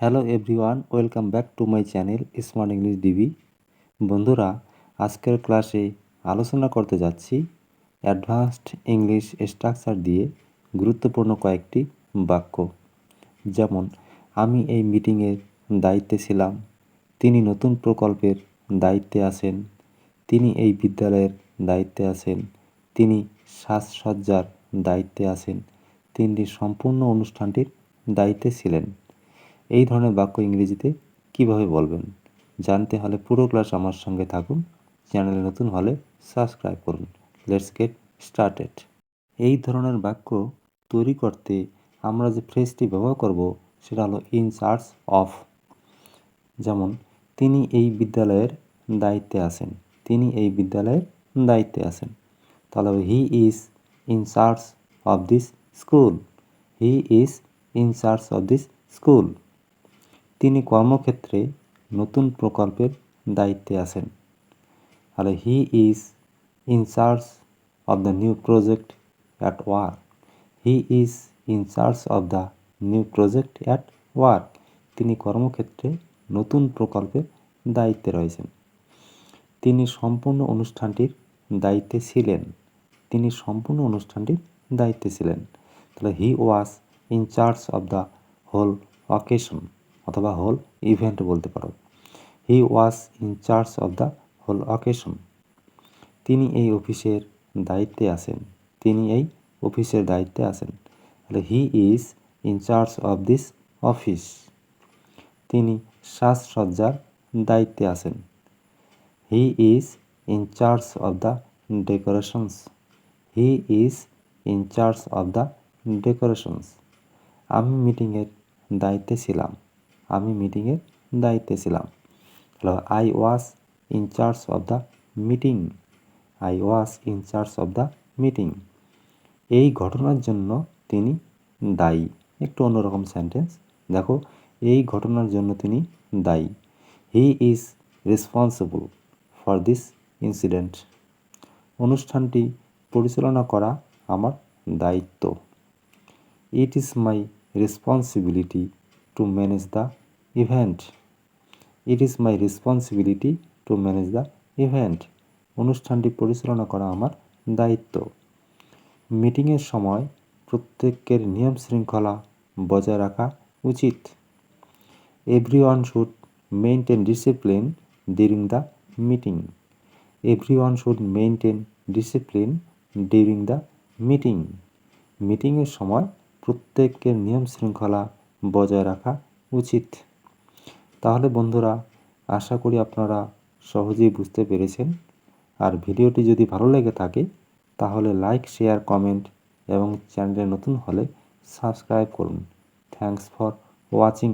Hello everyone, welcome back to my channel smart English DB. বন্ধুরা, আজকের ক্লাসে আলোচনা করতে যাচ্ছি অ্যাডভান্সড ইংলিশ স্ট্রাকচার দিয়ে গুরুত্বপূর্ণ কয়েকটি বাক্য। যেমন, আমি এই মিটিংয়ের দায়িত্বে ছিলাম, তিনি নতুন প্রকল্পের দায়িত্বে আছেন, তিনি এই বিদ্যালয়ের দায়িত্বে আছেন, তিনি সাজসজ্জার দায়িত্বে আছেন, তিনি সম্পূর্ণ অনুষ্ঠানটির দায়িত্বে ছিলেন। এই ধরনের বাক্য ইংরেজিতে কিভাবে বলবেন জানতে হলে পুরো ক্লাস আমার সঙ্গে থাকুন। চ্যানেলে নতুন হলে সাবস্ক্রাইব করুন। Let's get started. এই ধরনের বাক্য তৈরি করতে আমরা যে ফ্রেজটি ব্যবহার করব সেটা হলো ইন চার্জ অফ। যেমন, তিনি এই বিদ্যালয়ের দায়িত্বে আছেন, তিনি এই বিদ্যালয়ের দায়িত্বে আছেন। তাহলে he is in charge of this school, he is in charge of this school. তিনি কর্মক্ষেত্রে নতুন প্রকল্পের দায়িত্বে আছেন। তাহলে he is in charge of the new project at work, he is in charge of the new project at work. তিনি কর্মক্ষেত্রে নতুন প্রকল্পের দায়িত্বে রয়েছেন। তিনি সম্পূর্ণ অনুষ্ঠানটির দায়িত্বে ছিলেন, তিনি সম্পূর্ণ অনুষ্ঠানটির দায়িত্বে ছিলেন। তাহলে he was in charge of the whole occasion অথবা হোল ইভেন্ট বলতে পারো। He was in charge of the whole occasion. তিনি এই অফিসের দায়িত্বে আছেন, তিনি এই অফিসের দায়িত্বে আছেন। তাহলে he is in charge of this office. তিনি সাজসজ্জার দায়িত্বে আছেন। He is in charge of the decorations, he is in charge of the decorations. আমি মিটিংয়ের দায়িত্বে ছিলাম, আমি মিটিংয়ের দায়িত্বে ছিলাম। Hello, I was in charge of the meeting, I was in charge of the meeting. এই ঘটনার জন্য তিনি দায়ী। একটু অন্যরকম সেন্টেন্স দেখো, এই ঘটনার জন্য তিনি দায়ী। He is responsible for this incident. অনুষ্ঠানটি পরিচালনা করা আমার দায়িত্ব। It is my responsibility to manage the event, it is my responsibility to manage the event. অনুষ্ঠানটি পরিচালনা করা আমার দায়িত্ব। মিটিংয়ের সময় প্রত্যেকের নিয়ম শৃঙ্খলা বজায় রাখা উচিত। Everyone should maintain discipline during the meeting, everyone should maintain discipline during the meeting. মিটিংয়ের সময় প্রত্যেকের নিয়ম শৃঙ্খলা বজায় রাখা উচিত। তাহলে বন্ধুরা, আশা করি আপনারা সহজেই বুঝতে পেরেছেন। আর ভিডিওটি যদি ভালো লেগে থাকে তাহলে লাইক, শেয়ার, কমেন্ট এবং চ্যানেলে নতুন হলে সাবস্ক্রাইব করুন। Thanks for watching.